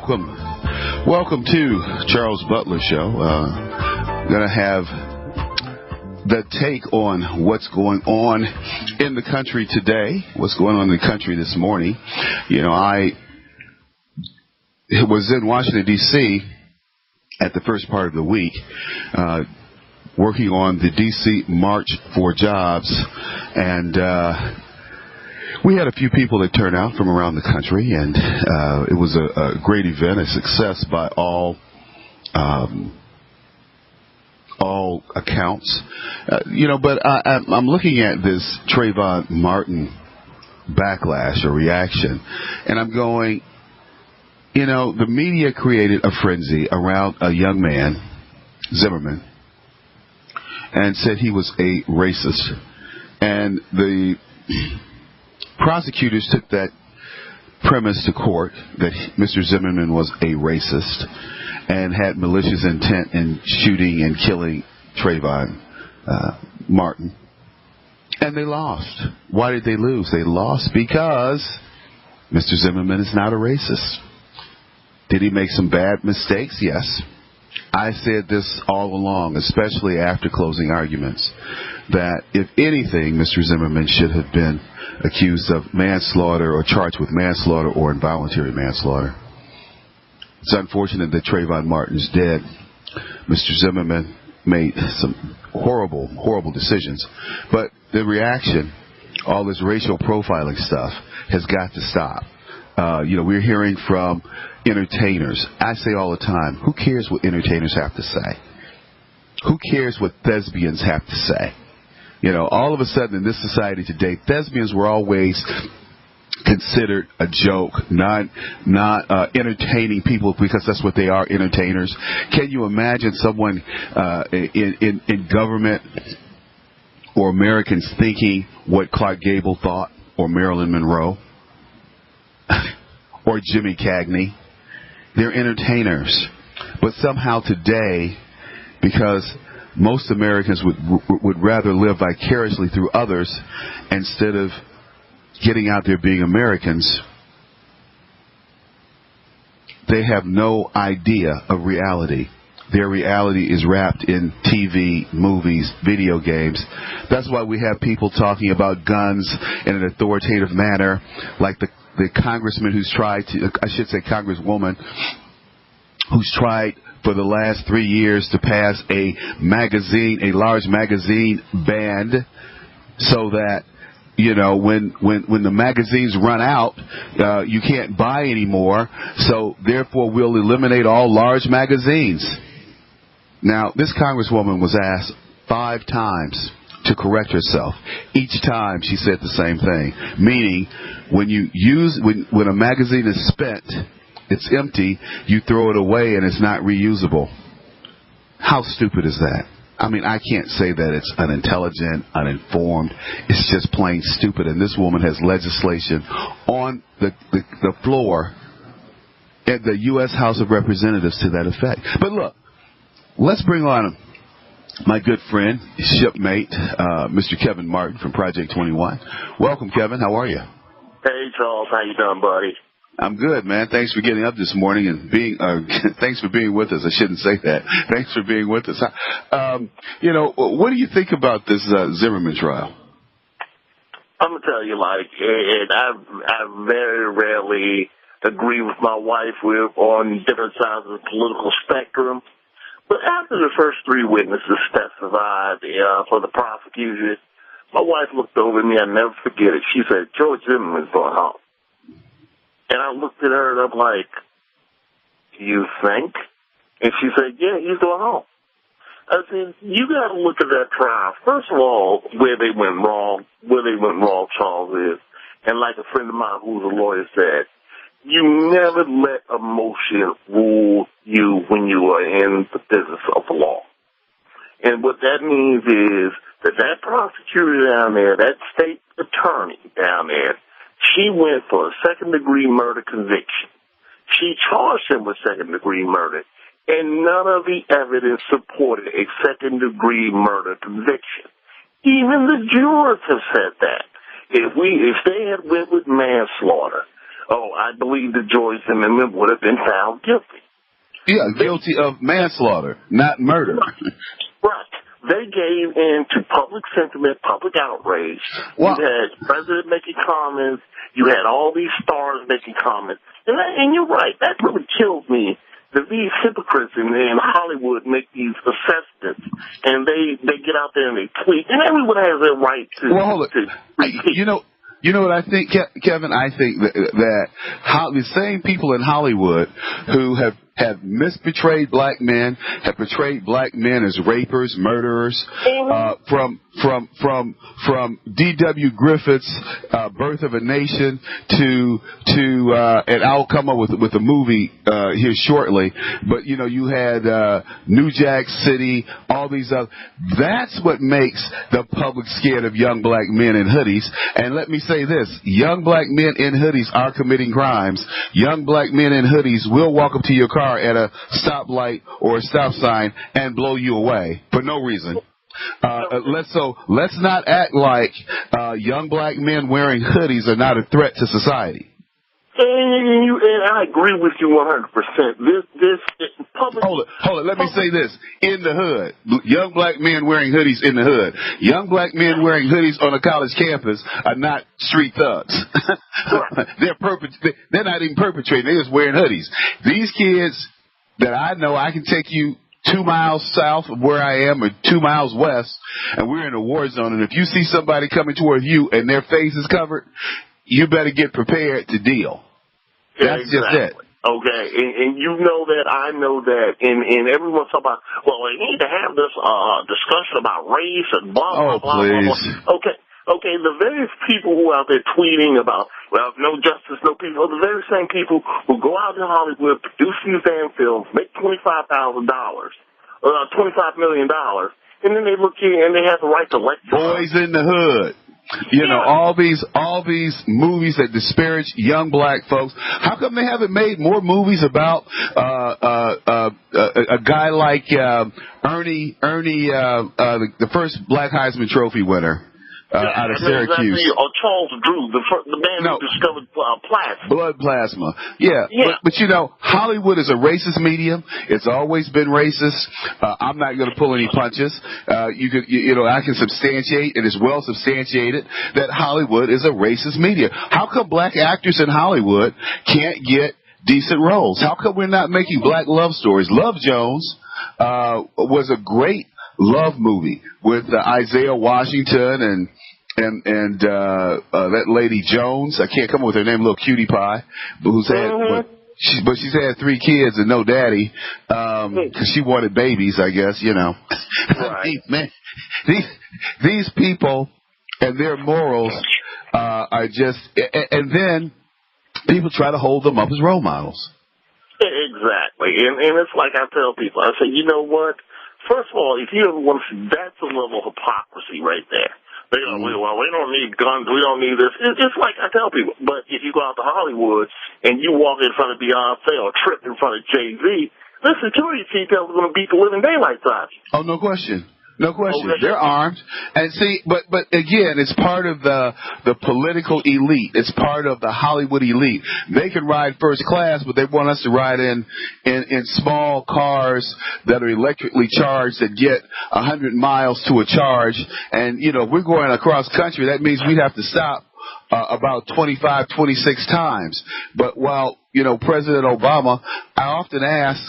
Welcome to Charles Butler Show. Going to have the take on what's going on in the country today, what's going on in the country this morning. You know, I was in Washington, D.C. at the first part of the week, working on the D.C. March for Jobs, and we had a few people that turned out from around the country, and it was a great event, a success by all accounts. But I'm looking at this Trayvon Martin backlash or reaction, and I'm going, the media created a frenzy around a young man, Zimmerman, and said he was a racist. And the prosecutors took that premise to court, that Mr. Zimmerman was a racist and had malicious intent in shooting and killing Trayvon Martin. And they lost. Why did they lose? They lost because Mr. Zimmerman is not a racist. Did he make some bad mistakes? Yes. I said this all along, especially after closing arguments, that if anything, Mr. Zimmerman should have been accused of manslaughter or charged with manslaughter or involuntary manslaughter. It's unfortunate that Trayvon Martin's dead. Mr. Zimmerman made some horrible, horrible decisions. But the reaction, all this racial profiling stuff, has got to stop. We're hearing from entertainers. I say all the time, who cares what entertainers have to say? Who cares what thespians have to say? All of a sudden in this society today, thespians were always considered a joke, not entertaining people, because that's what they are, entertainers. Can you imagine someone in government or Americans thinking what Clark Gable thought, or Marilyn Monroe, or Jimmy Cagney? They're entertainers. But somehow today, because most Americans would rather live vicariously through others instead of getting out there being Americans, they have no idea of reality. Their reality is wrapped in TV, movies, video games. That's why we have people talking about guns in an authoritative manner, like the congressman who's tried to, I should say congresswoman, who's tried for the last 3 years to pass a large magazine ban, so that, when the magazines run out, you can't buy anymore. So therefore, we'll eliminate all large magazines. Now, this congresswoman was asked 5 times to correct herself. Each time she said the same thing, meaning when a magazine is spent, it's empty, you throw it away and it's not reusable. How stupid is that? I mean, I can't say that it's unintelligent, uninformed. It's just plain stupid. And this woman has legislation on the floor at the U.S. House of Representatives to that effect. But look, let's bring on my good friend, shipmate, Mr. Kevin Martin from Project 21. Welcome, Kevin. How are you? Hey, Charles. How you doing, buddy? I'm good, man. Thanks for getting up this morning and thanks for being with us. I shouldn't say that. Thanks for being with us. What do you think about this Zimmerman trial? I'm gonna tell you, I very rarely agree with my wife. We're on different sides of the political spectrum. But after the first 3 witnesses testified for the prosecution, my wife looked over at me. I'll never forget it. She said, "George Zimmerman's going home." And I looked at her and I'm like, "You think?" And she said, "Yeah, he's going home." I said, you got to look at that trial. First of all, where they went wrong, Charles, is, and like a friend of mine who's a lawyer said, you never let emotion rule you when you are in the business of the law. And what that means is that prosecutor down there, that state attorney down there, she went for a second-degree murder conviction. She charged him with second-degree murder, and none of the evidence supported a second-degree murder conviction. Even the jurors have said that. If they had went with manslaughter, oh, I believe that George Zimmerman would have been found guilty. Yeah, guilty of manslaughter, not murder. Right. They gave in to public sentiment, public outrage. Well, you had the president making comments. You had all these stars making comments. And you're right. That really kills me that these hypocrites in Hollywood make these assessments, and they get out there and they tweet, and everyone has their right to. Well, hold it. You know what I think, Kevin? I think that the same people in Hollywood who have misportrayed black men, have portrayed black men as rapers, murderers, from D.W. Griffith's Birth of a Nation to and I'll come up with a movie here shortly. But you had New Jack City, all these other. That's what makes the public scared of young black men in hoodies. And let me say this: young black men in hoodies are committing crimes. Young black men in hoodies will walk up to your car at a stoplight or a stop sign and blow you away for no reason. Let's not act like young black men wearing hoodies are not a threat to society. And I agree with you 100%. This public. Hold it. Let me say this: in the hood, young black men wearing hoodies in the hood. Young black men wearing hoodies on a college campus are not street thugs. They're not even perpetrating. They're just wearing hoodies. These kids that I know, I can take you 2 miles south of where I am or 2 miles west, and we're in a war zone. And if you see somebody coming toward you and their face is covered, you better get prepared to deal. That's just it. Okay, and you know that, I know that, and everyone's talking about, well, they need to have this discussion about race and blah, blah, blah, blah, blah. Okay, the very people who are out there tweeting about, well, no justice, no peace, are the very same people who go out in Hollywood, produce these damn films, make $25,000, $25 million, and then they look here and they have the right to lecture. Boys in the hood. All these movies that disparage young black folks. How come they haven't made more movies about a guy like Ernie, the first Black Heisman Trophy winner? Out of Syracuse. Exactly. Or Charles Drew, the man who discovered plasma. Blood plasma. Yeah. But Hollywood is a racist medium. It's always been racist. I'm not going to pull any punches. I can substantiate, and it's well substantiated, that Hollywood is a racist medium. How come black actors in Hollywood can't get decent roles? How come we're not making black love stories? Love Jones was a great love movie with Isaiah Washington and that lady Jones. I can't come up with her name, little cutie pie, who's had, she's had 3 kids and no daddy, because she wanted babies, I guess, Right. Man, these people and their morals are just, and then people try to hold them up as role models. Exactly, and it's like I tell people, I say, you know what? First of all, if you ever want to see, that's a level of hypocrisy right there. They go, well, we don't need guns, we don't need this. It's like I tell people, but if you go out to Hollywood and you walk in front of Beyonce or trip in front of Jay-Z, the security details are going to beat the living daylights out of you. Oh, no question. No question. Okay. They're armed. And see, but again, it's part of the political elite. It's part of the Hollywood elite. They can ride first class, but they want us to ride in small cars that are electrically charged that get 100 miles to a charge. And, we're going across country. That means we'd have to stop about 25, 26 times. But while, President Obama, I often ask,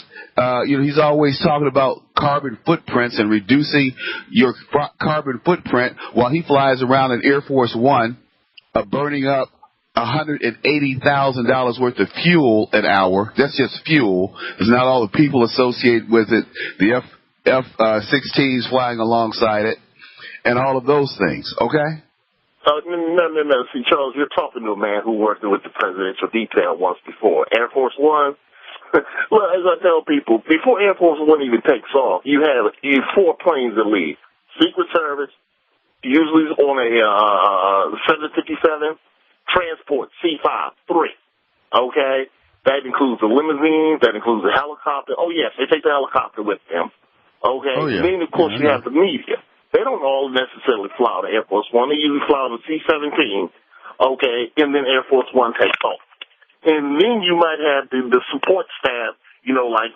he's always talking about carbon footprints and reducing your carbon footprint while he flies around in Air Force One, burning up $180,000 worth of fuel an hour. That's just fuel. It's not all the people associated with it, the F-16s flying alongside it, and all of those things, okay? No. See, Charles, you're talking to a man who worked with the presidential detail once before. Air Force One. Well, as I tell people, before Air Force One even takes off, you have 4 planes that leave. Secret Service, usually on a 757, transport C-5-3. Okay? That includes the limousines, that includes the helicopter. Oh, yes, they take the helicopter with them. Okay? Oh, yeah. Then, of course, you have the media. They don't all necessarily fly to Air Force One. They usually fly on the C-17, okay, and then Air Force One takes off. And then you might have the support staff, you know, like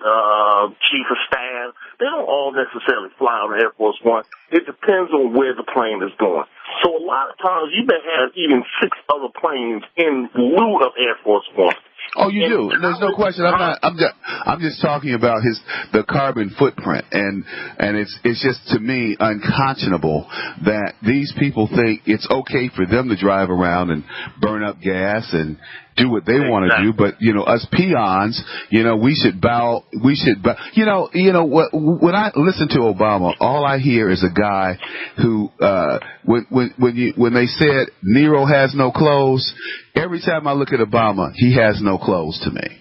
chief of staff. They don't all necessarily fly on Air Force One. It depends on where the plane is going. So a lot of times you may have even 6 other planes in lieu of Air Force One. Oh, you do. There's no question. I'm just talking about the carbon footprint, and it's just, to me, unconscionable that these people think it's okay for them to drive around and burn up gas and do what they want to do, but you know, us peons, you know, we should bow. You know what? When I listen to Obama, all I hear is a guy who, when they said Nero has no clothes, every time I look at Obama, he has no clothes to me.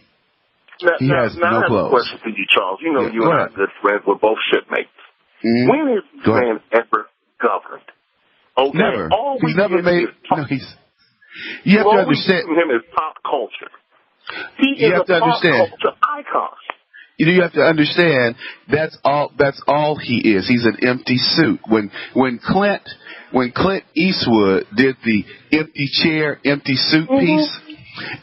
He has no clothes. I have a question for you, Charles. You know, you and I are good friends. We're both shipmates. Mm-hmm. When is this man ever governed? Okay. Never. He's never made. You have to understand. Him as pop culture. He is a pop culture icon. You have to understand that's all he is. He's an empty suit. When Clint Eastwood did the empty chair, empty suit piece,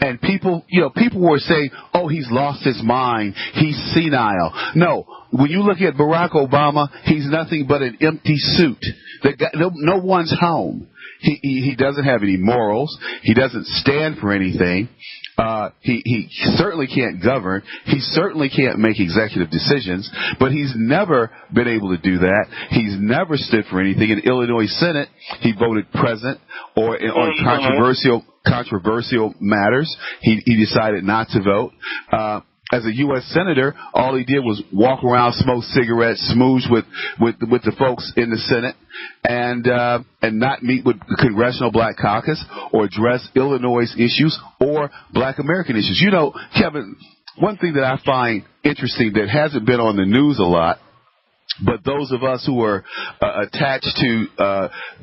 and people were saying, "Oh, he's lost his mind. He's senile." No, when you look at Barack Obama, he's nothing but an empty suit. No one's home. He doesn't have any morals. He doesn't stand for anything. He certainly can't govern. He certainly can't make executive decisions. But he's never been able to do that. He's never stood for anything. In Illinois Senate, he voted present on controversial matters. He decided not to vote. As a U.S. Senator, all he did was walk around, smoke cigarettes, smooge with the folks in the Senate, and not meet with the Congressional Black Caucus or address Illinois' issues or Black American issues. You know, Kevin, one thing that I find interesting that hasn't been on the news a lot, but those of us who are attached to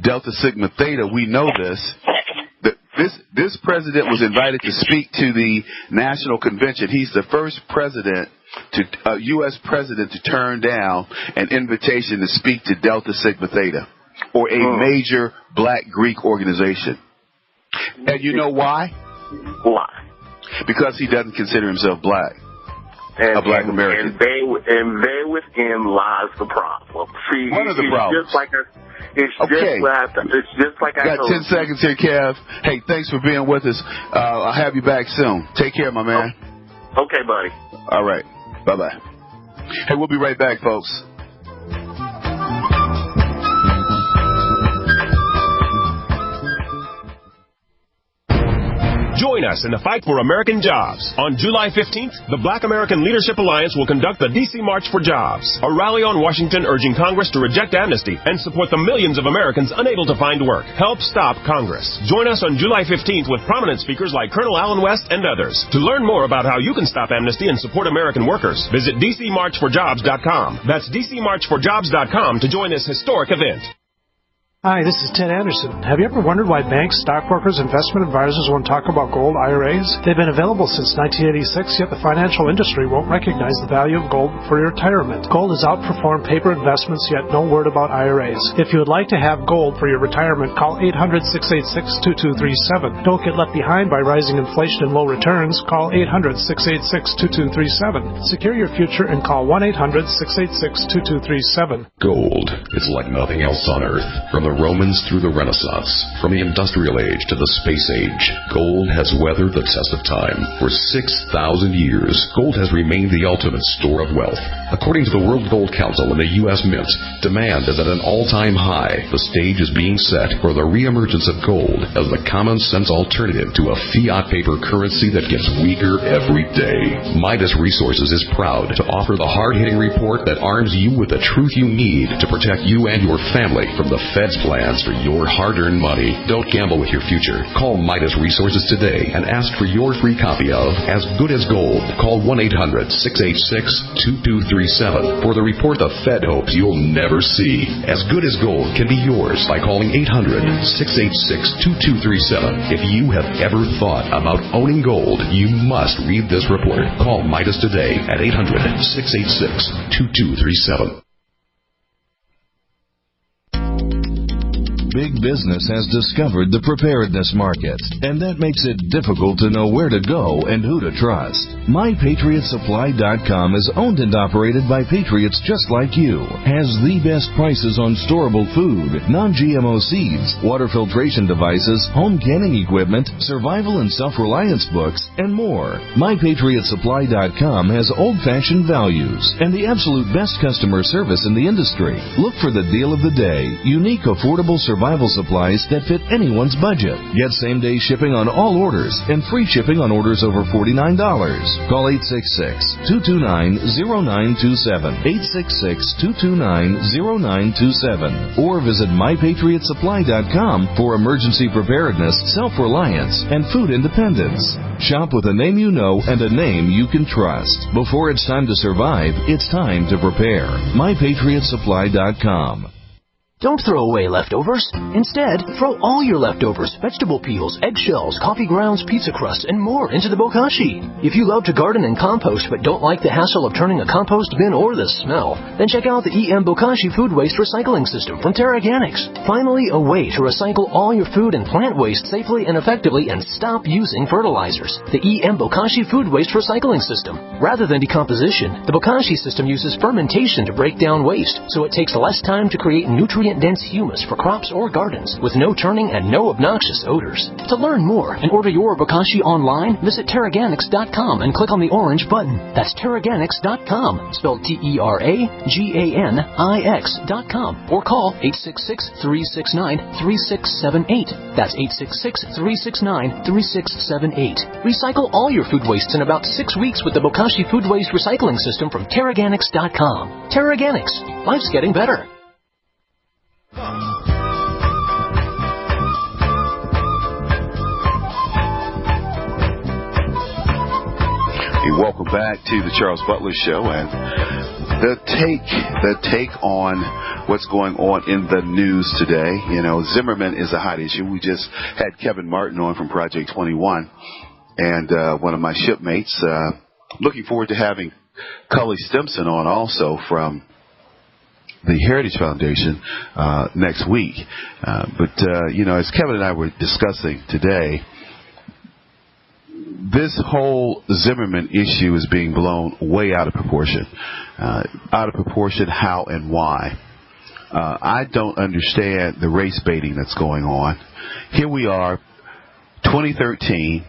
Delta Sigma Theta, we know this. This president was invited to speak to the National Convention. He's the first U.S. president to turn down an invitation to speak to Delta Sigma Theta, or a major Black Greek organization. And you know why? Why? Because he doesn't consider himself black. A Black American. And there within lies the problem. See, one of the problems. It's just like I got 10 seconds here, Kev. Hey, thanks for being with us. I'll have you back soon. Take care, my man. Okay, buddy. All right. Bye-bye. Hey, we'll be right back, folks. Join us in the fight for American jobs. On July 15th, the Black American Leadership Alliance will conduct the D.C. March for Jobs, a rally on Washington urging Congress to reject amnesty and support the millions of Americans unable to find work. Help stop Congress. Join us on July 15th with prominent speakers like Colonel Allen West and others. To learn more about how you can stop amnesty and support American workers, visit DCMarchForJobs.com. That's DCMarchForJobs.com to join this historic event. Hi, this is Ted Anderson. Have you ever wondered why banks, stockbrokers, investment advisors won't talk about gold IRAs? They've been available since 1986, yet the financial industry won't recognize the value of gold for your retirement. Gold has outperformed paper investments, yet no word about IRAs. If you would like to have gold for your retirement, call 800-686-2237. Don't get left behind by rising inflation and low returns. Call 800-686-2237. Secure your future and call 1-800-686-2237. Gold is like nothing else on earth. From the Romans through the Renaissance, from the Industrial Age to the Space Age, gold has weathered the test of time. For 6,000 years, gold has remained the ultimate store of wealth. According to the World Gold Council and the U.S. Mint, demand is at an all-time high. The stage is being set for the reemergence of gold as the common-sense alternative to a fiat paper currency that gets weaker every day. Midas Resources is proud to offer the hard-hitting report that arms you with the truth you need to protect you and your family from the Fed's plans for your hard-earned money. Don't gamble with your future. Call Midas Resources today and ask for your free copy of As Good as Gold. Call 1-800-686-2237 for the report the Fed hopes you'll never see. As Good as Gold can be yours by calling 800-686-2237. If you have ever thought about owning gold, you must read this report. Call Midas today at 800-686-2237. big business has discovered the preparedness market, and that makes it difficult to know where to go and who to trust. MyPatriotSupply.com is owned and operated by patriots just like you, has the best prices on storable food, non-GMO seeds, water filtration devices, home canning equipment, survival and self-reliance books, and more. MyPatriotSupply.com has old-fashioned values and the absolute best customer service in the industry. Look for the deal of the day, unique, affordable survival supplies that fit anyone's budget. Get same-day shipping on all orders and free shipping on orders over $49. Call 866-229-0927, 866-229-0927, or visit MyPatriotSupply.com for emergency preparedness, self-reliance, and food independence. Shop with a name you know and a name you can trust. Before it's time to survive, it's time to prepare. MyPatriotSupply.com. Don't throw away leftovers. Instead, throw all your leftovers, vegetable peels, eggshells, coffee grounds, pizza crusts, and more into the bokashi. If you love to garden and compost but don't like the hassle of turning a compost bin or the smell, then check out the EM Bokashi Food Waste Recycling System from Terraganics. Finally, a way to recycle all your food and plant waste safely and effectively and stop using fertilizers. The EM Bokashi Food Waste Recycling System. Rather than decomposition, the Bokashi system uses fermentation to break down waste, so it takes less time to create nutrient-dense humus for crops or gardens with no turning and no obnoxious odors. To learn more and order your bokashi online, visit Terraganics.com and click on the orange button. That's Terraganics.com, spelled Terraganix.com, or call 866-369-3678. That's 866-369-3678. Recycle all your food wastes in about 6 weeks with the Bokashi Food Waste Recycling System from Terraganics.com. Terraganics. Life's getting better. Welcome back to the Charles Butler Show, and the take on what's going on in the news today. You know, Zimmerman is a hot issue. We just had Kevin Martin on from Project 21, and one of my shipmates. Looking forward to having Cully Stimson on also from the Heritage Foundation next week. But you know, as Kevin and I were discussing today, this whole Zimmerman issue is being blown way out of proportion. Out of proportion, how and why. I don't understand the race baiting that's going on. Here we are, 2013,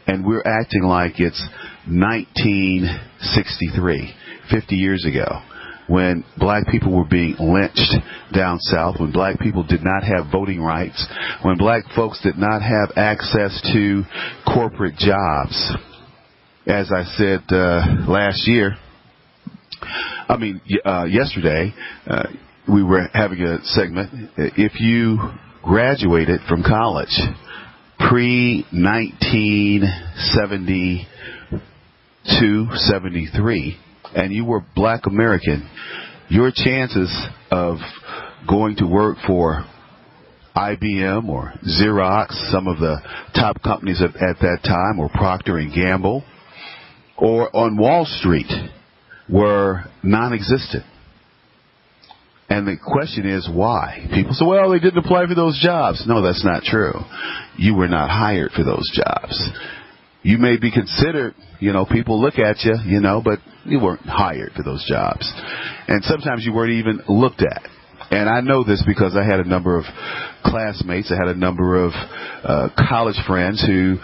and we're acting like it's 1963, 50 years ago, when black people were being lynched down south, when black people did not have voting rights, when black folks did not have access to corporate jobs. As I said yesterday, we were having a segment. If you graduated from college pre-1972, 73, and you were black American, your chances of going to work for IBM or Xerox, some of the top companies at that time, or Procter & Gamble, or on Wall Street, were non-existent. And the question is, why? People say, well, they didn't apply for those jobs. No, that's not true. You were not hired for those jobs. You may be considered, you know, people look at you, you know, but you weren't hired for those jobs. And sometimes you weren't even looked at. And I know this because I had a number of classmates, I had a number of college friends who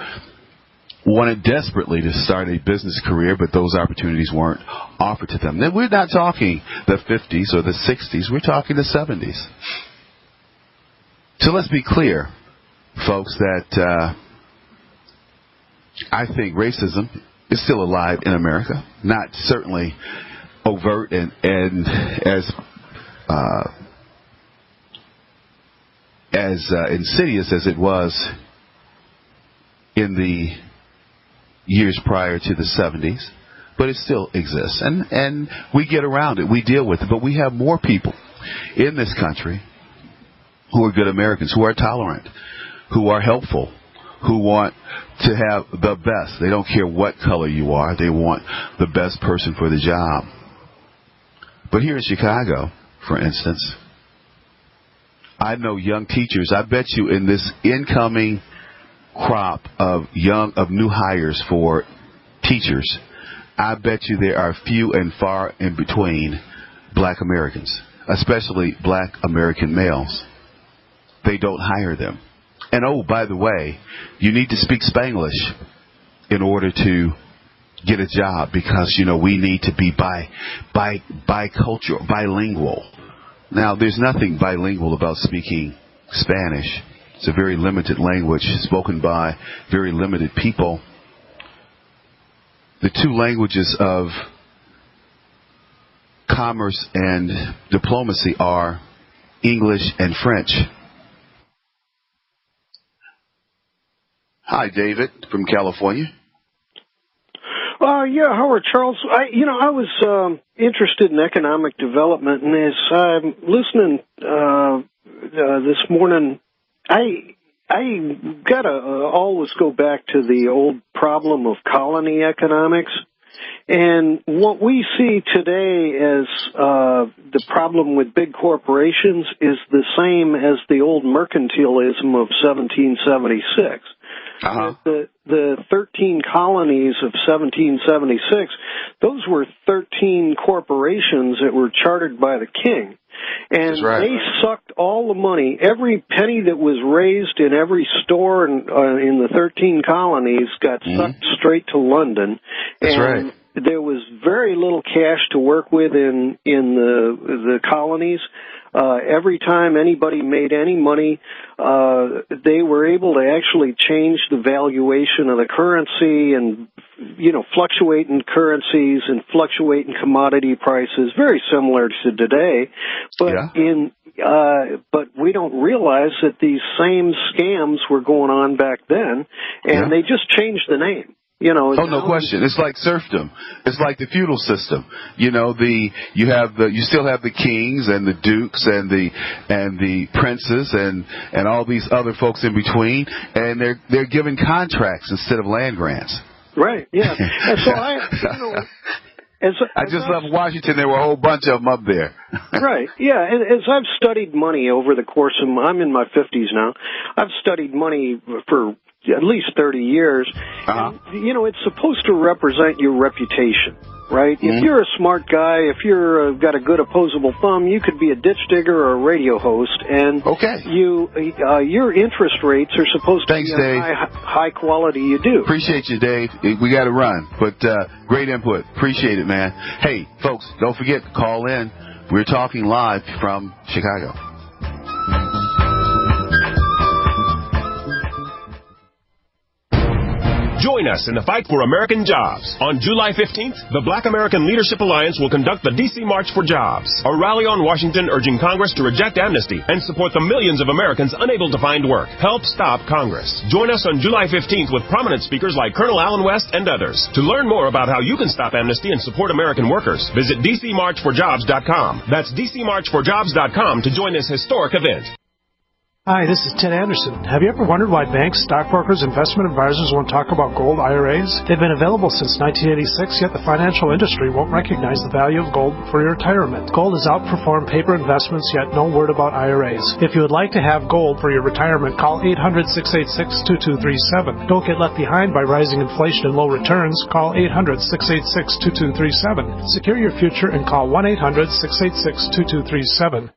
wanted desperately to start a business career, but those opportunities weren't offered to them. Then we're not talking the 50s or the 60s, we're talking the 70s. So let's be clear, folks, that I think racism is still alive in America. Not certainly overt and as insidious as it was in the years prior to the 70s, but it still exists. And we get around it. We deal with it. But we have more people in this country who are good Americans, who are tolerant, who are helpful, who want to have the best. They don't care what color you are. They want the best person for the job. But here in Chicago, for instance, I know young teachers. I bet you in this incoming crop of new hires for teachers, I bet you there are few and far in between black Americans, especially black American males. They don't hire them. And oh, by the way, you need to speak Spanglish in order to get a job, because, you know, we need to be bicultural, bilingual. Now, there's nothing bilingual about speaking Spanish. It's a very limited language spoken by very limited people. The two languages of commerce and diplomacy are English and French. Hi, David from California. Yeah, Howard Charles. I was interested in economic development, and as I'm listening this morning, I gotta always go back to the old problem of colony economics. And what we see today as the problem with big corporations is the same as the old mercantilism of 1776. The 13 colonies of 1776, those were 13 corporations that were chartered by the king. And they sucked all the money, every penny that was raised in every store in the 13 colonies got sucked straight to London. And there was very little cash to work with in the colonies. Every time anybody made any money, they were able to actually change the valuation of the currency and, you know, fluctuate in currencies and fluctuate in commodity prices, very similar to today. But but we don't realize that these same scams were going on back then, and they just changed the name. You know, no question. It's like serfdom. It's like the feudal system. You know, you still have the kings and the dukes and the princes and all these other folks in between, and they're given contracts instead of land grants. Right. Yeah. And so I just left Washington. There were a whole bunch of them up there. Right. Yeah. And as I've studied money over the course of, I'm in my 50s now. I've studied money for at least 30 years. And, you know, it's supposed to represent your reputation, right? If you're a smart guy, if you're got a good opposable thumb, you could be a ditch digger or a radio host, and your interest rates are supposed to be high quality. You do. Appreciate you, Dave. We got to run, but great input. Appreciate it, man. Hey, folks, don't forget to call in. We're talking live from Chicago. Join us in the fight for American jobs. On July 15th, the Black American Leadership Alliance will conduct the D.C. March for Jobs, a rally on Washington urging Congress to reject amnesty and support the millions of Americans unable to find work. Help stop Congress. Join us on July 15th with prominent speakers like Colonel Allen West and others. To learn more about how you can stop amnesty and support American workers, visit DCMarchForJobs.com. That's DCMarchForJobs.com to join this historic event. Hi, this is Ted Anderson. Have you ever wondered why banks, stockbrokers, investment advisors won't talk about gold IRAs? They've been available since 1986, yet the financial industry won't recognize the value of gold for your retirement. Gold has outperformed paper investments, yet no word about IRAs. If you would like to have gold for your retirement, call 800-686-2237. Don't get left behind by rising inflation and low returns. Call 800-686-2237. Secure your future and call 1-800-686-2237.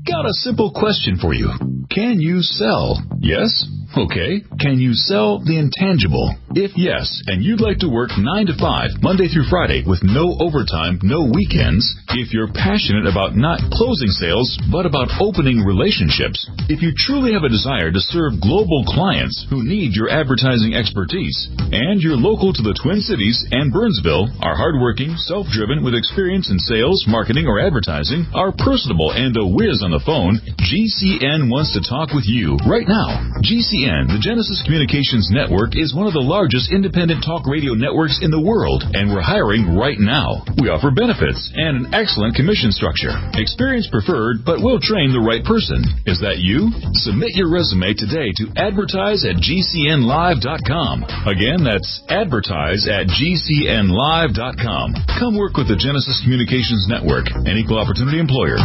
Got a simple question for you. Can you sell? Yes? Okay. Can you sell the intangible? If yes, and you'd like to work 9 to 5, Monday through Friday, with no overtime, no weekends, if you're passionate about not closing sales, but about opening relationships, if you truly have a desire to serve global clients who need your advertising expertise, and you're local to the Twin Cities and Burnsville, are hardworking, self-driven, with experience in sales, marketing, or advertising, are personable, and a whiz on the phone, GCN wants to talk with you right now. GCN, the Genesis Communications Network, is one of the largest independent talk radio networks in the world, and we're hiring right now. We offer benefits and an excellent commission structure. Experience preferred, but we'll train the right person. Is that you? Submit your resume today to advertise@gcnlive.com. Again, that's advertise@gcnlive.com. Come work with the Genesis Communications Network, an equal opportunity employer.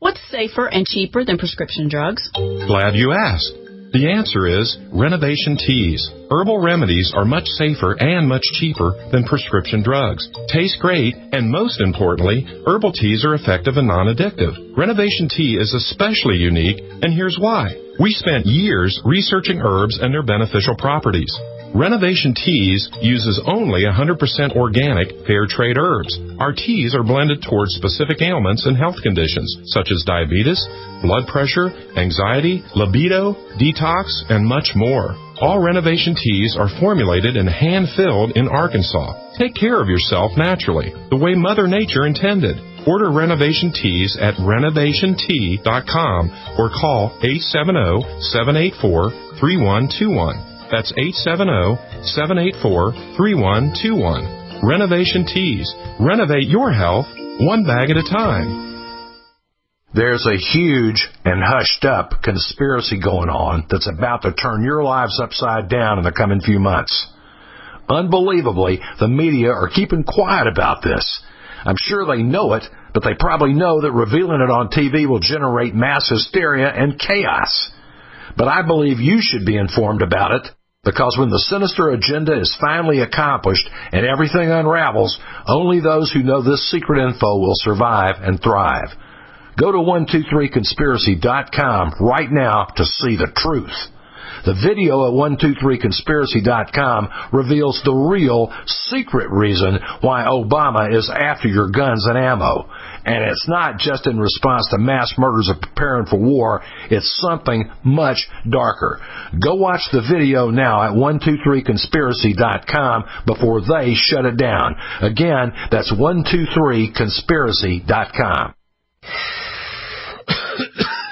What's safer and cheaper than prescription drugs? Glad you asked. The answer is Renovation Teas. Herbal remedies are much safer and much cheaper than prescription drugs. Taste great, and most importantly, herbal teas are effective and non-addictive. Renovation Tea is especially unique, and here's why. We spent years researching herbs and their beneficial properties. Renovation Teas uses only 100% organic, fair trade herbs. Our teas are blended towards specific ailments and health conditions, such as diabetes, blood pressure, anxiety, libido, detox, and much more. All Renovation Teas are formulated and hand-filled in Arkansas. Take care of yourself naturally, the way Mother Nature intended. Order Renovation Teas at renovationtea.com or call 870-784-3121. That's 870-784-3121. Renovation Teas. Renovate your health one bag at a time. There's a huge and hushed-up conspiracy going on that's about to turn your lives upside down in the coming few months. Unbelievably, the media are keeping quiet about this. I'm sure they know it, but they probably know that revealing it on TV will generate mass hysteria and chaos. But I believe you should be informed about it, because when the sinister agenda is finally accomplished and everything unravels, only those who know this secret info will survive and thrive. Go to 123conspiracy.com right now to see the truth. The video at 123conspiracy.com reveals the real, secret reason why Obama is after your guns and ammo. And it's not just in response to mass murders of preparing for war. It's something much darker. Go watch the video now at 123conspiracy.com before they shut it down. Again, that's 123conspiracy.com.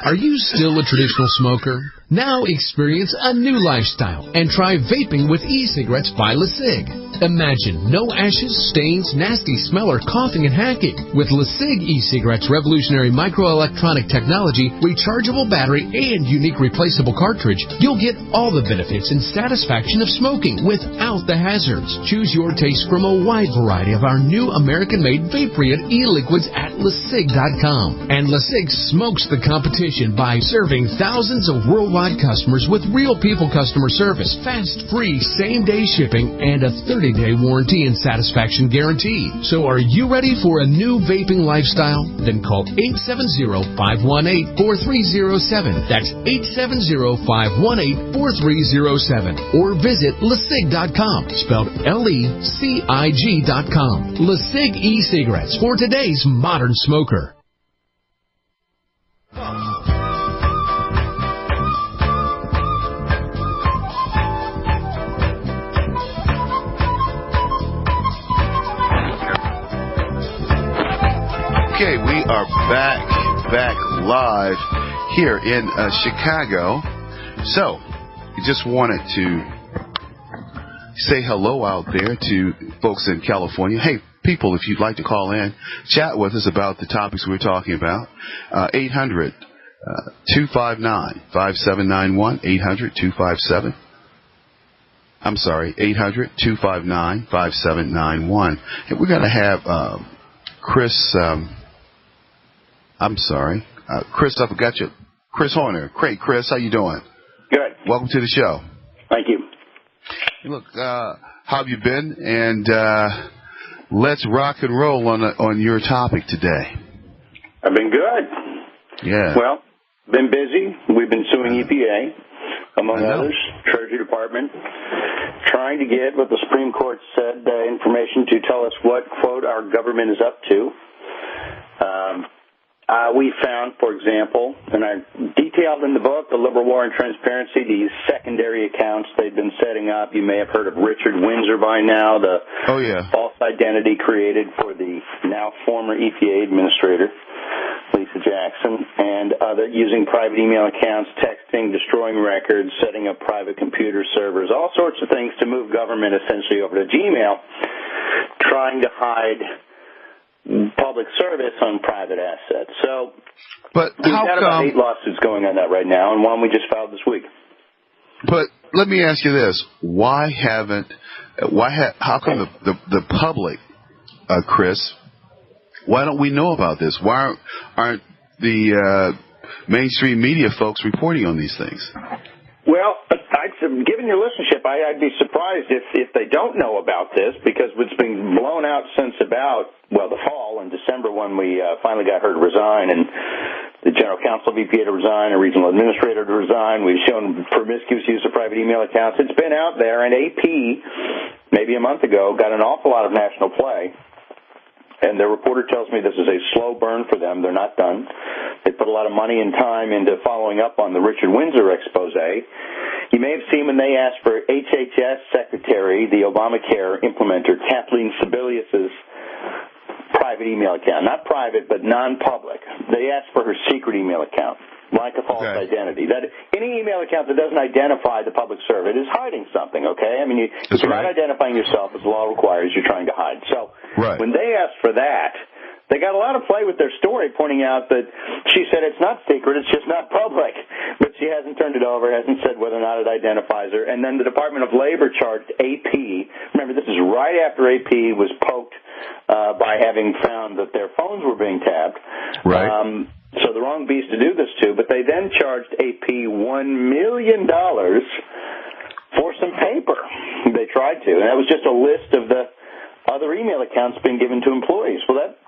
Are you still a traditional smoker? Now experience a new lifestyle and try vaping with e-cigarettes by LeSig. Imagine no ashes, stains, nasty smell, or coughing and hacking. With LeSig e-cigarettes' revolutionary microelectronic technology, rechargeable battery, and unique replaceable cartridge, you'll get all the benefits and satisfaction of smoking without the hazards. Choose your taste from a wide variety of our new American-made vape-free e-liquids at LeSig.com. And LeSig smokes the competition by serving thousands of worldwide customers with real people customer service, fast, free, same-day shipping, and a 30-day warranty and satisfaction guarantee. So are you ready for a new vaping lifestyle? Then call 870-518-4307. That's 870-518-4307. Or visit LeSig.com, spelled LECIG.com. LeSig e-cigarettes for today's modern smoker. Okay, we are back live here in Chicago. So, just wanted to say hello out there to folks in California. Hey, people, if you'd like to call in, chat with us about the topics we're talking about. 800-259-5791, 800-257. I'm sorry, 800-259-5791. And we're going to have Chris, Chris, I forgot you. Chris Horner. Great, Chris, how you doing? Good. Welcome to the show. Thank you. Hey, look, how have you been? And let's rock and roll on your topic today. I've been good. Yeah. Well, been busy. We've been suing EPA, among others, Treasury Department, trying to get what the Supreme Court said information to tell us what, quote, our government is up to. We found, for example, and I detailed in the book, The Liberal War on Transparency, these secondary accounts they've been setting up. You may have heard of Richard Windsor by now, the false identity created for the now former EPA administrator, Lisa Jackson, and other using private email accounts, texting, destroying records, setting up private computer servers, all sorts of things to move government essentially over to Gmail, trying to hide public service on private assets. So we've got about 8 lawsuits going on that right now, and one we just filed this week. But let me ask you this: how come the public, Chris? Why don't we know about this? Why aren't mainstream media folks reporting on these things? Well, given your listenership, I'd be surprised if they don't know about this, because it's been blown out since about, the fall in December, when we finally got her to resign, and the general counsel of EPA to resign, a regional administrator to resign. We've shown promiscuous use of private email accounts. It's been out there, and AP, maybe a month ago, got an awful lot of national play. And their reporter tells me this is a slow burn for them. They're not done. They put a lot of money and time into following up on the Richard Windsor expose. You may have seen when they asked for HHS Secretary, the Obamacare implementer, Kathleen Sebelius's private email account. Not private, but non-public. They asked for her secret email account, like a false identity. That any email account that doesn't identify the public servant is hiding something, okay? I mean, if you're not identifying yourself, as the law requires, you're trying to hide. So when they asked for that, they got a lot of play with their story, pointing out that she said it's not secret, it's just not public. But she hasn't turned it over, hasn't said whether or not it identifies her. And then the Department of Labor charged AP. Remember, this is right after AP was poked by having found that their phones were being tapped. Right. So the wrong beast to do this to. But they then charged AP $1 million for some paper. They tried to. And that was just a list of the other email accounts being given to employees. Well, that,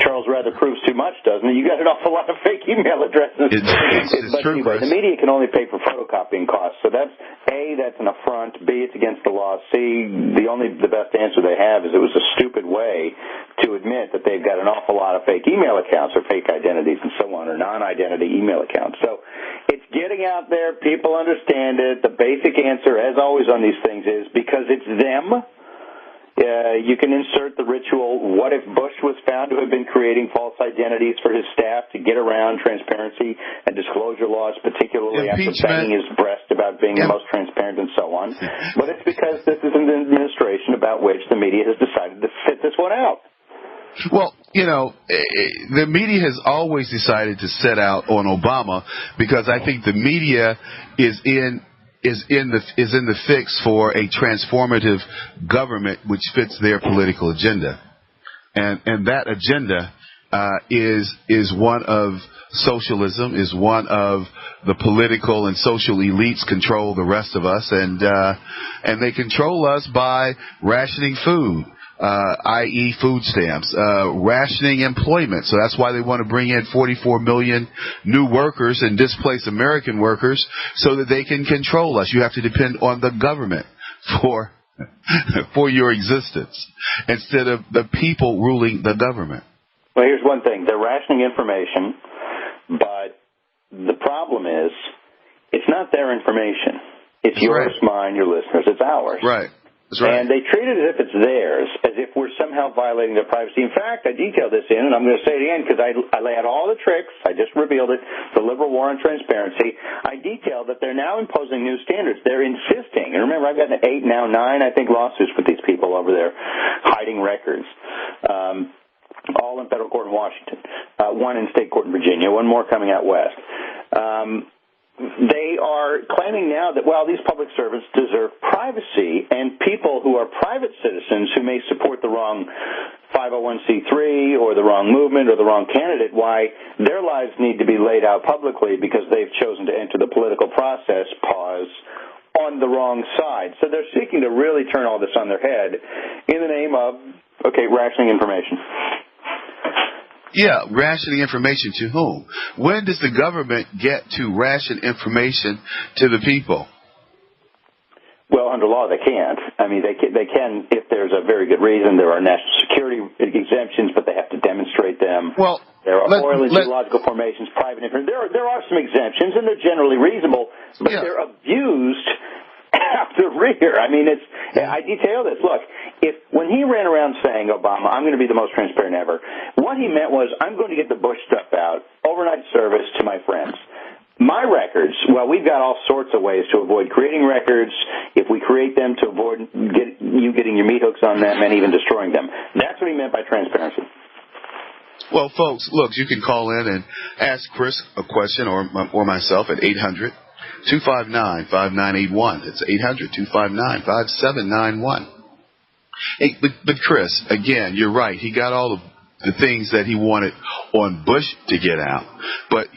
Charles, rather proves too much, doesn't it? You got an awful lot of fake email addresses. It's true, anyway, the media can only pay for photocopying costs. So that's, A, that's an affront. B, it's against the law. C, the best answer they have is it was a stupid way to admit that they've got an awful lot of fake email accounts or fake identities and so on, or non-identity email accounts. So it's getting out there. People understand it. The basic answer, as always on these things, is because it's them. You can insert the ritual, what if Bush was found to have been creating false identities for his staff to get around transparency and disclosure laws, particularly after banging his breast about being the most transparent and so on. But it's because this is an administration about which the media has decided to fit this one out. Well, the media has always decided to set out on Obama because I think the media is in the fix for a transformative government which fits their political agenda, and that agenda is one of socialism, is one of the political and social elites control the rest of us, and they control us by rationing food. I.e. food stamps, rationing employment. So that's why they want to bring in 44 million new workers and displace American workers so that they can control us. You have to depend on the government for your existence instead of the people ruling the government. Well, here's one thing. They're rationing information, but the problem is it's not their information. It's yours, mine, your listeners. It's ours. Right. Right. And they treat it as if it's theirs, as if we're somehow violating their privacy. In fact, I detailed this in, and I'm going to say it again because I lay out all the tricks. I just revealed it, the liberal war on transparency. I detailed that they're now imposing new standards. They're insisting. And remember, I've gotten 8, now 9, I think, lawsuits with these people over there hiding records. All in federal court in Washington, one in state court in Virginia, one more coming out west. They are claiming now that, these public servants deserve privacy, and people who are private citizens who may support the wrong 501c3 or the wrong movement or the wrong candidate, why their lives need to be laid out publicly because they've chosen to enter the political process, on the wrong side. So they're seeking to really turn all this on their head in the name of, rationing information. Yeah, rationing information to whom? When does the government get to ration information to the people? Well, under law, they can't. I mean, they can if there's a very good reason. There are national security exemptions, but they have to demonstrate them. Well, there are oil and geological formations, private information. There are some exemptions, and they're generally reasonable, but they're abused out the rear. I mean, I detail this. Look, when he ran around saying, Obama, I'm going to be the most transparent ever, what he meant was, I'm going to get the Bush stuff out, overnight service to my friends. My records, we've got all sorts of ways to avoid creating records, if we create them, to avoid you getting your meat hooks on them and even destroying them. That's what he meant by transparency. Well, folks, look, you can call in and ask Chris a question or myself at 800-259-5981. It's 800-259-5791. Hey, but Chris, again, you're right. He got all the things that he wanted on Bush to get out. But,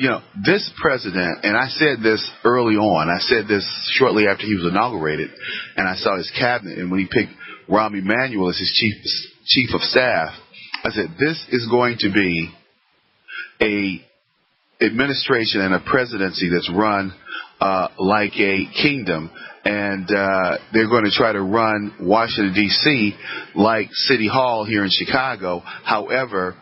this president, and I said this early on, I said this shortly after he was inaugurated, and I saw his cabinet, and when he picked Rahm Emanuel as his chief of staff, I said, this is going to be a administration and a presidency that's run like a kingdom, and they're going to try to run Washington, D.C. like City Hall here in Chicago. However,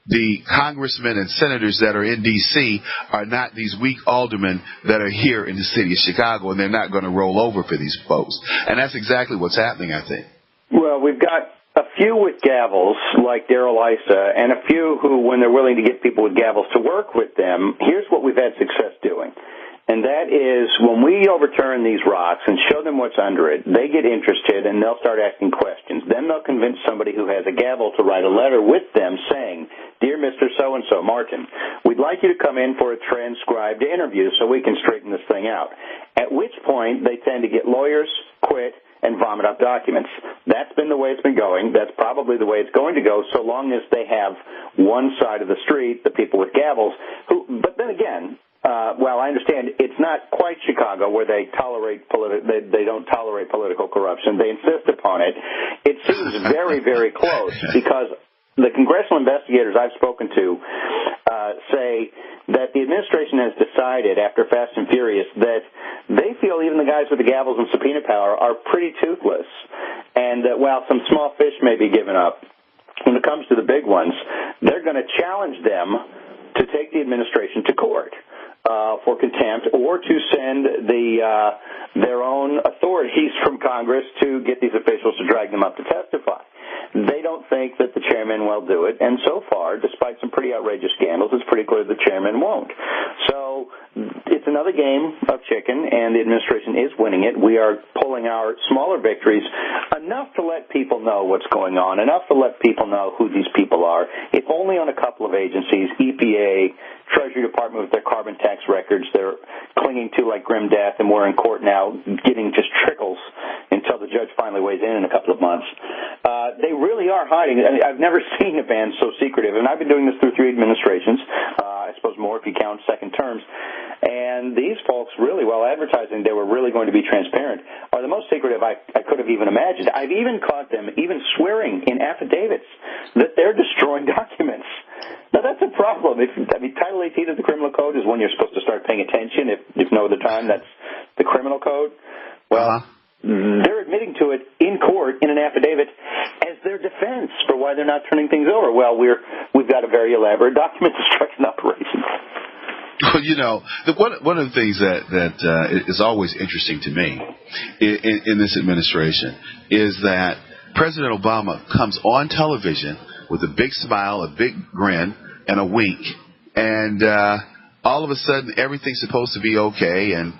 the congressmen and senators that are in D.C. are not these weak aldermen that are here in the city of Chicago, and they're not going to roll over for these folks. And that's exactly what's happening, I think. Well, we've got a few with gavels, like Darrell Issa, and a few who, when they're willing to get people with gavels to work with them, here's what we've had success doing. And that is when we overturn these rocks and show them what's under it, they get interested and they'll start asking questions. Then they'll convince somebody who has a gavel to write a letter with them saying, "Dear Mr. So-and-so, Martin, we'd like you to come in for a transcribed interview so we can straighten this thing out." At which point they tend to get lawyers, quit, and vomit up documents. That's been the way it's been going. That's probably the way it's going to go so long as they have one side of the street, the people with gavels, but then again, well, I understand it's not quite Chicago where they they don't tolerate political corruption. They insist upon it. It seems very, very close because the congressional investigators I've spoken to say that the administration has decided after Fast and Furious that they feel even the guys with the gavels and subpoena power are pretty toothless, and that while some small fish may be given up, when it comes to the big ones, they're going to challenge them to take the administration to court for contempt, or to send their own authorities from Congress to get these officials to drag them up to testify. They don't think that the chairman will do it, and so far, despite some pretty outrageous scandals, it's pretty clear the chairman won't. So it's another game of chicken, and the administration is winning it. We are pulling our smaller victories enough to let people know what's going on, enough to let people know who these people are, if only on a couple of agencies, EPA, Treasury Department with their carbon tax records they're clinging to like grim death, and we're in court now getting just trickles until the judge finally weighs in a couple of months. They really are hiding. I mean, I've never seen a band so secretive, and I've been doing this through 3 administrations, I suppose more if you count second terms. And these folks really, while advertising they were really going to be transparent, are the most secretive I could have even imagined. I've even caught them even swearing in affidavits that they're destroying documents. Now, that's a problem. Title 18 of the criminal code is when you're supposed to start paying attention. If no other time, that's the criminal code. Well, they're admitting to it in court in an affidavit as their defense for why they're not turning things over. Well, we've got a very elaborate document destruction operation. Well, one of the things that is always interesting to me in this administration is that President Obama comes on television with a big smile, a big grin, and a wink, and all of a sudden everything's supposed to be okay, and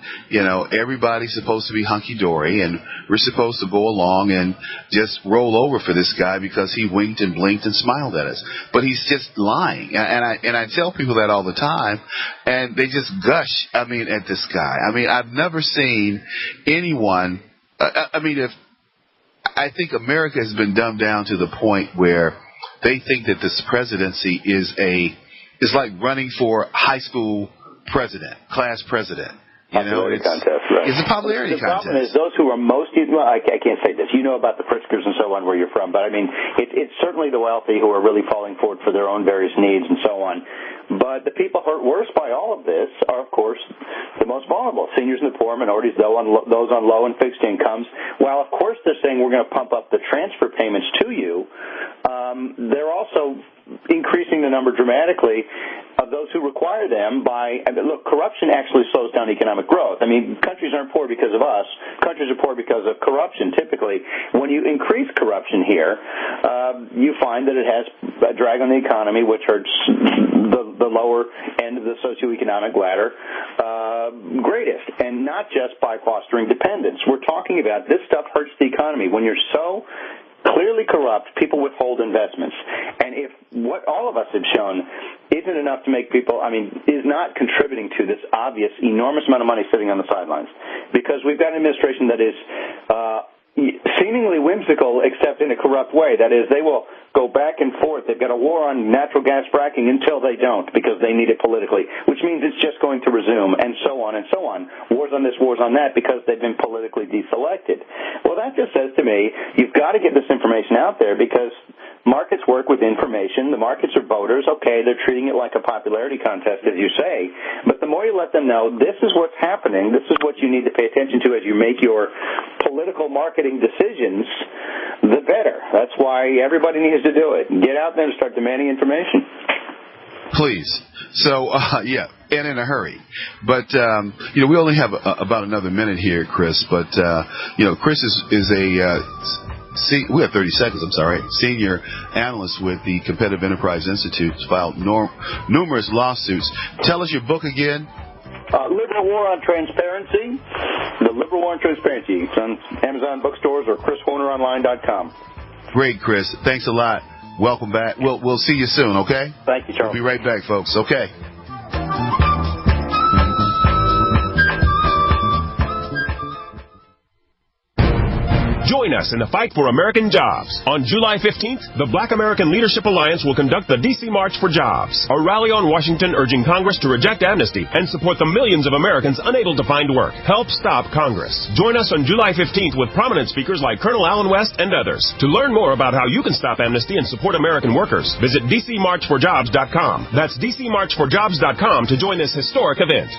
everybody's supposed to be hunky-dory, and we're supposed to go along and just roll over for this guy because he winked and blinked and smiled at us. But he's just lying, and I tell people that all the time, and they just gush at this guy. I've never seen anyone. I think America has been dumbed down to the point where they think that this presidency is like running for high school president, class president. Popularity contest, right? It's a popularity contest. The problem is those who are most, well, I can't say this. You know about the Pritzkers and so on where you're from, but it's certainly the wealthy who are really falling forward for their own various needs and so on. But the people hurt worse by all of this are, of course, the most vulnerable. Seniors and the poor, minorities, those on low and fixed incomes. While, of course, they're saying we're going to pump up the transfer payments to you, they're also increasing the number dramatically of those who require them by, look, corruption actually slows down economic growth. Countries aren't poor because of us. Countries are poor because of corruption, typically. When you increase corruption here, you find that it has a drag on the economy, which hurts the lower end of the socioeconomic ladder greatest, and not just by fostering dependence. We're talking about this stuff hurts the economy. When you're so clearly corrupt, people withhold investments. And if what all of us have shown isn't enough to make people, is not contributing to this obvious enormous amount of money sitting on the sidelines, because we've got an administration that is seemingly whimsical except in a corrupt way. That is, they will go back and forth. They've got a war on natural gas fracking until they don't because they need it politically, which means it's just going to resume, and so on and so on. Wars on this, wars on that, because they've been politically deselected. Well, that just says to me, you've got to get this information out there because markets work with information. The markets are voters. Okay, they're treating it like a popularity contest, as you say. But the more you let them know, this is what's happening, this is what you need to pay attention to as you make your political marketing decisions, the better. That's why everybody needs to do it. Get out there and start demanding information. Please. So, yeah, and in a hurry. But, we only have about another minute here, Chris. But, Chris is we have 30 seconds, I'm sorry. Senior analyst with the Competitive Enterprise Institute, filed numerous lawsuits. Tell us your book again. Liberal War on Transparency. The Liberal War on Transparency. It's on Amazon bookstores or chrishorneronline.com. Great, Chris. Thanks a lot. Welcome back. We'll see you soon, okay? Thank you, Charles. We'll be right back, folks. Okay. Join us in the fight for American jobs. On July 15th, the Black American Leadership Alliance will conduct the D.C. March for Jobs, a rally on Washington urging Congress to reject amnesty and support the millions of Americans unable to find work. Help stop Congress. Join us on July 15th with prominent speakers like Colonel Allen West and others. To learn more about how you can stop amnesty and support American workers, visit dcmarchforjobs.com. That's dcmarchforjobs.com to join this historic event.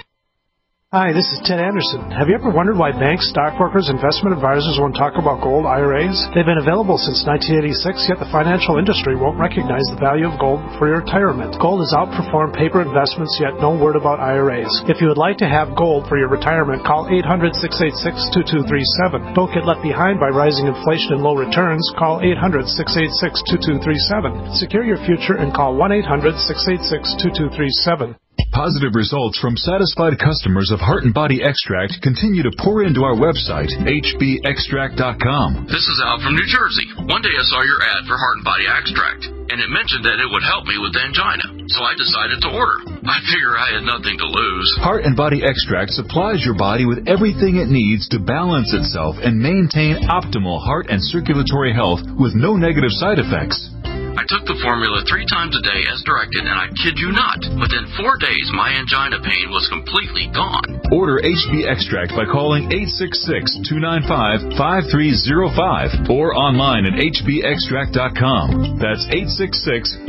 Hi, this is Ted Anderson. Have you ever wondered why banks, stockbrokers, investment advisors won't talk about gold IRAs? They've been available since 1986, yet the financial industry won't recognize the value of gold for your retirement. Gold has outperformed paper investments, yet no word about IRAs. If you would like to have gold for your retirement, call 800-686-2237. Don't get left behind by rising inflation and low returns. Call 800-686-2237. Secure your future and call 1-800-686-2237. Positive results from satisfied customers of Heart and Body Extract continue to pour into our website, hbextract.com. This is Al from New Jersey. One day I saw your ad for Heart and Body Extract, and it mentioned that it would help me with angina, so I decided to order. I figure I had nothing to lose. Heart and Body Extract supplies your body with everything it needs to balance itself and maintain optimal heart and circulatory health with no negative side effects. I took the formula 3 times a day as directed, and I kid you not, within 4 days my angina pain was completely gone. Order HB Extract by calling 866-295-5305 or online at hbextract.com. That's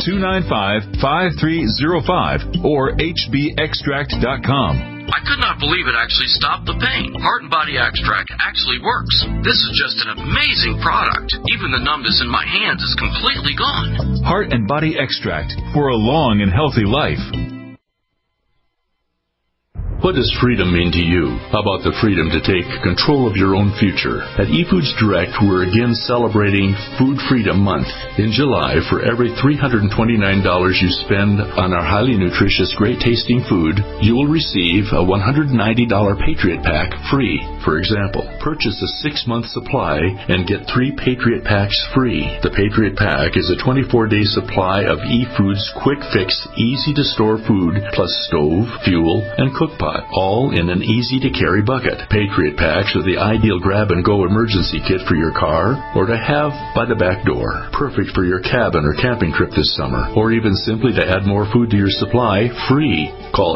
866-295-5305 or hbextract.com. I could not believe it actually stopped the pain. Heart and Body Extract actually works. This is just an amazing product. Even the numbness in my hands is completely gone. Heart and Body Extract for a long and healthy life. What does freedom mean to you? How about the freedom to take control of your own future? At eFoods Direct, we're again celebrating Food Freedom Month. In July, for every $329 you spend on our highly nutritious, great-tasting food, you will receive a $190 Patriot Pack free. For example, purchase a 6-month supply and get 3 Patriot Packs free. The Patriot Pack is a 24-day supply of eFoods quick-fix, easy-to-store food, plus stove, fuel, and cookpot, all in an easy-to-carry bucket. Patriot Packs are the ideal grab-and-go emergency kit for your car or to have by the back door. Perfect for your cabin or camping trip this summer, or even simply to add more food to your supply, free. Call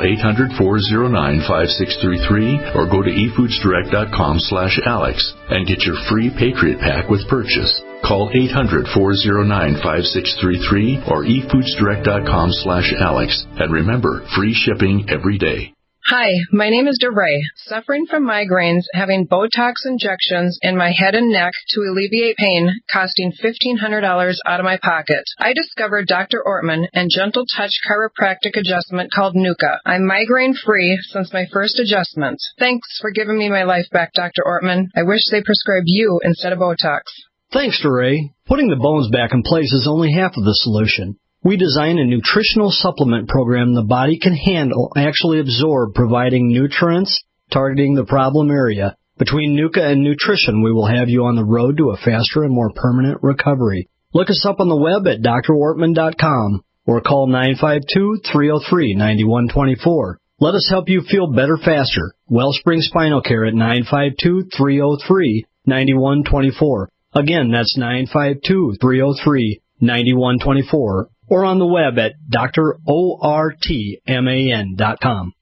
800-409-5633 or go to efoodsdirect.com/Alex and get your free Patriot Pack with purchase. Call 800-409-5633 or efoodsdirect.com/Alex. And remember, free shipping every day. Hi, my name is DeRay. Suffering from migraines, having Botox injections in my head and neck to alleviate pain, costing $1,500 out of my pocket. I discovered Dr. Ortman and Gentle Touch chiropractic adjustment called Nuka. I'm migraine-free since my first adjustment. Thanks for giving me my life back, Dr. Ortman. I wish they prescribed you instead of Botox. Thanks, DeRay. Putting the bones back in place is only half of the solution. We designed a nutritional supplement program the body can handle, actually absorb, providing nutrients, targeting the problem area. Between Nuka and nutrition, we will have you on the road to a faster and more permanent recovery. Look us up on the web at drortman.com or call 952-303-9124. Let us help you feel better faster. Wellspring Spinal Care at 952-303-9124. Again, that's 952-303-9124. 9124 or on the web at drortman.com.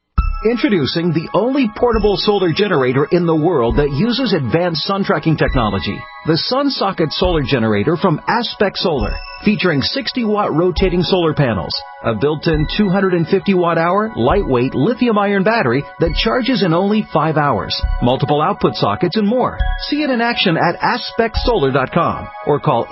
Introducing the only portable solar generator in the world that uses advanced sun tracking technology. The Sun Socket Solar Generator from Aspect Solar, featuring 60-watt rotating solar panels, a built-in 250-watt-hour lightweight lithium-ion battery that charges in only 5 hours, multiple output sockets, and more. See it in action at aspectsolar.com or call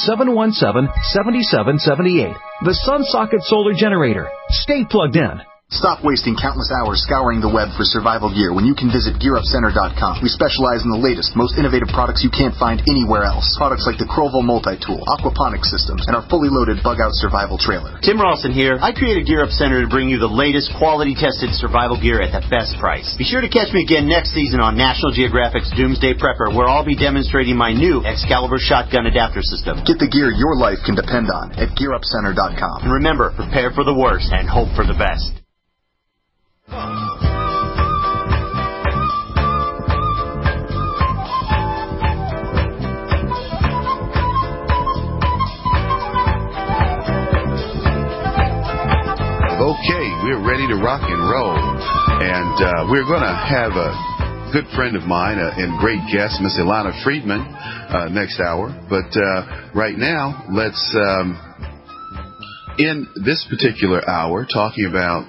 877-717-7778. The Sun Socket Solar Generator. Stay plugged in. Stop wasting countless hours scouring the web for survival gear when you can visit GearUpCenter.com. We specialize in the latest, most innovative products you can't find anywhere else. Products like the Crowville Multi-Tool, Aquaponics Systems, and our fully loaded bug-out survival trailer. Tim Ralston here. I created Gear Up Center to bring you the latest quality-tested survival gear at the best price. Be sure to catch me again next season on National Geographic's Doomsday Prepper, where I'll be demonstrating my new Excalibur shotgun adapter system. Get the gear your life can depend on at GearUpCenter.com. And remember, prepare for the worst and hope for the best. Okay, we're ready to rock and roll, and we're going to have a good friend of mine and great guest, Miss Ilana Freedman, next hour. But right now, let's in this particular hour talking about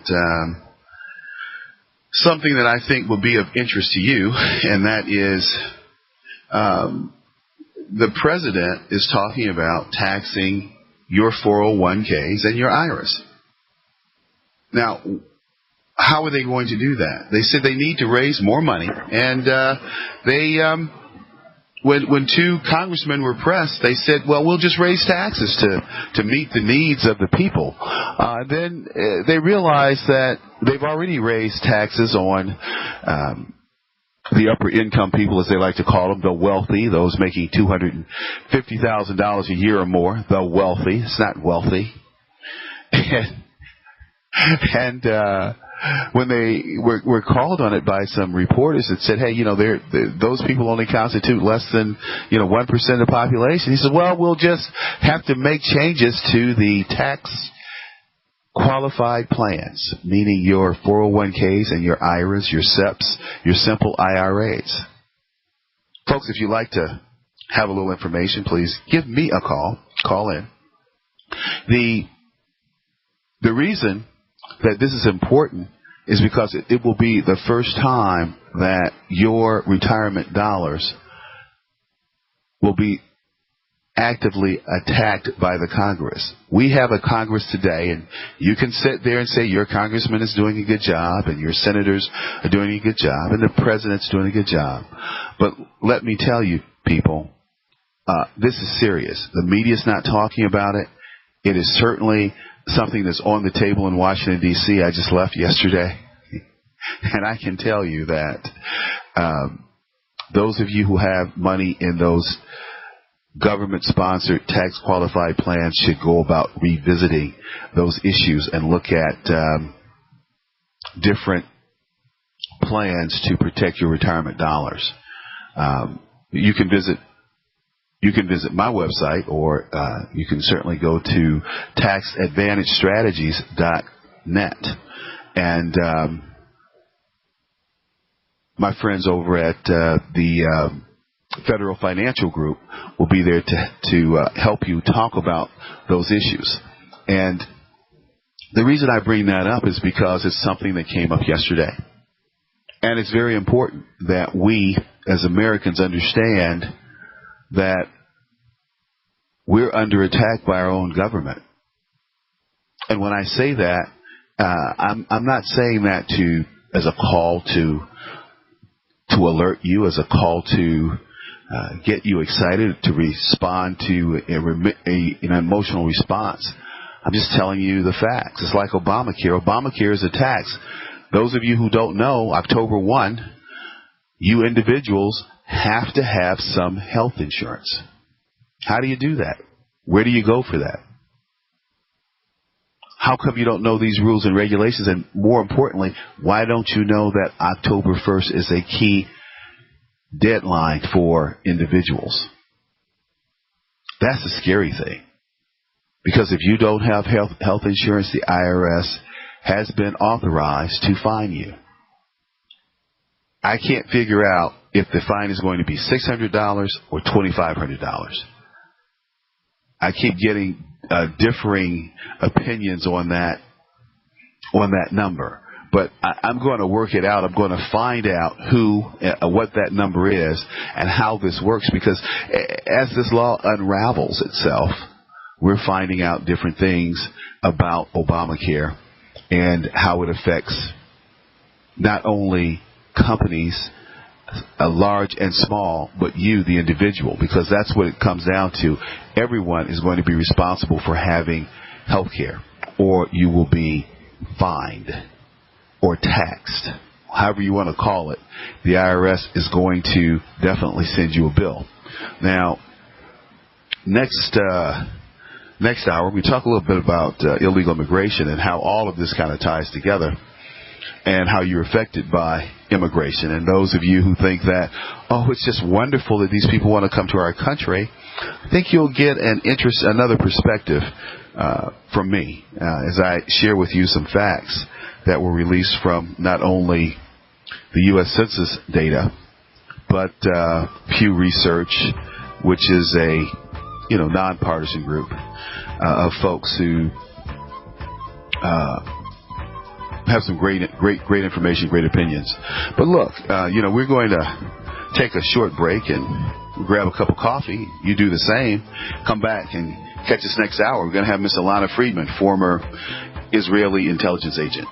something that I think will be of interest to you, and that is the president is talking about taxing your 401ks and your IRAs. Now, how are they going to do that? They said they need to raise more money, and when two congressmen were pressed, they said, well, we'll just raise taxes to meet the needs of the people. Then they realized that they've already raised taxes on the upper income people, as they like to call them, the wealthy, those making $250,000 a year or more, the wealthy. It's not wealthy. And when they were called on it by some reporters that said, hey, those people only constitute less than 1% of the population. He said, well, we'll just have to make changes to the tax qualified plans, meaning your 401ks and your IRAs, your SEPs, your simple IRAs. Folks, if you'd like to have a little information, please give me a call. Call in. The reason that this is important is because it will be the first time that your retirement dollars will be actively attacked by the Congress. We have a Congress today, and you can sit there and say your congressman is doing a good job, and your senators are doing a good job, and the president's doing a good job. But let me tell you, people, this is serious. The media's not talking about it. It is certainly something that's on the table in Washington, D.C. I just left yesterday, and I can tell you that those of you who have money in those government-sponsored tax-qualified plans should go about revisiting those issues and look at different plans to protect your retirement dollars. You can visit my website, or you can certainly go to taxadvantagestrategies.net. And my friends over at the Federal Financial Group will be there to help you talk about those issues. And the reason I bring that up is because it's something that came up yesterday. And it's very important that we, as Americans, understand that we're under attack by our own government. And when I say that, I'm not saying that as a call to alert you, as a call to get you excited, to respond to an emotional response. I'm just telling you the facts. It's like Obamacare. Obamacare is a tax. Those of you who don't know, October 1, you individuals have to have some health insurance. How do you do that? Where do you go for that? How come you don't know these rules and regulations? And more importantly, why don't you know that October 1st is a key deadline for individuals? That's the scary thing. Because if you don't have health insurance, the IRS has been authorized to fine you. I can't figure out if the fine is going to be $600 or $2,500. I keep getting differing opinions on that number. But I'm going to work it out. I'm going to find out what that number is and how this works, because as this law unravels itself, we're finding out different things about Obamacare and how it affects not only companies, large and small, but you, the individual, because that's what it comes down to. Everyone is going to be responsible for having health care, or you will be fined or taxed, however you want to call it. The IRS is going to definitely send you a bill. Now, next hour, we talk a little bit about illegal immigration and how all of this kind of ties together and how you're affected by immigration. And those of you who think that, it's just wonderful that these people want to come to our country, I think you'll get another perspective from me as I share with you some facts that were released from not only the U.S. Census data, but Pew Research, which is a nonpartisan group of folks who have some great information, great opinions. But look, we're going to take a short break and grab a cup of coffee. You do the same. Come back and catch us next hour. We're going to have Miss Ilana Freedman, former Israeli intelligence agent.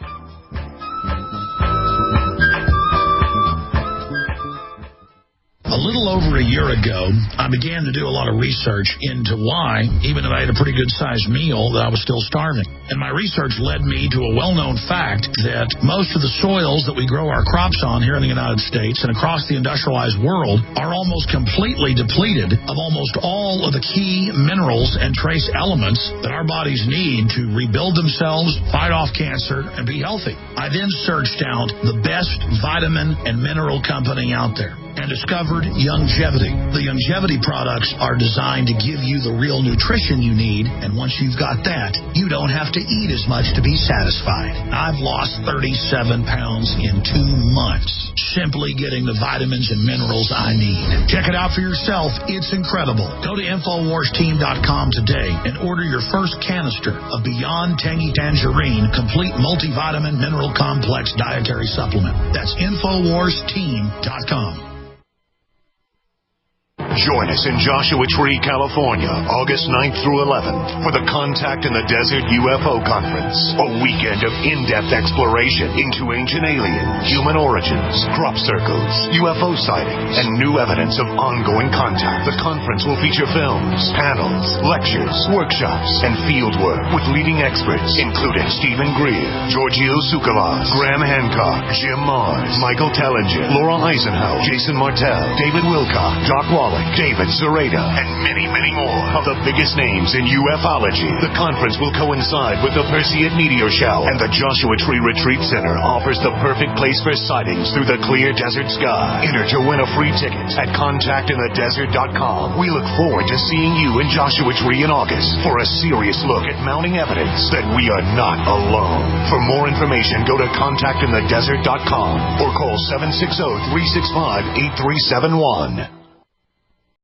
A little over a year ago, I began to do a lot of research into why, even if I had a pretty good-sized meal, that I was still starving. And my research led me to a well-known fact that most of the soils that we grow our crops on here in the United States and across the industrialized world are almost completely depleted of almost all of the key minerals and trace elements that our bodies need to rebuild themselves, fight off cancer, and be healthy. I then searched out the best vitamin and mineral company out there and discovered Youngevity. The Youngevity products are designed to give you the real nutrition you need, and once you've got that, you don't have to eat as much to be satisfied. I've lost 37 pounds in 2 months, simply getting the vitamins and minerals I need. Check it out for yourself. It's incredible. Go to InfoWarsTeam.com today and order your first canister of Beyond Tangy Tangerine Complete Multivitamin Mineral Complex Dietary Supplement. That's InfoWarsTeam.com. Join us in Joshua Tree, California, August 9th through 11th for the Contact in the Desert UFO Conference, a weekend of in-depth exploration into ancient aliens, human origins, crop circles, UFO sightings, and new evidence of ongoing contact. The conference will feature films, panels, lectures, workshops, and fieldwork with leading experts, including Stephen Greer, Giorgio Tsoukalos, Graham Hancock, Jim Mars, Michael Tellinger, Laura Eisenhower, Jason Martell, David Wilcock, Doc Wallach, David Zareda, and many, many more of the biggest names in ufology. The conference will coincide with the Perseid meteor shower, and the Joshua Tree Retreat Center offers the perfect place for sightings through the clear desert sky. Enter to win a free ticket at contactinthedesert.com. We look forward to seeing you in Joshua Tree in August for a serious look at mounting evidence that we are not alone. For more information, go to contactinthedesert.com or call 760-365-8371.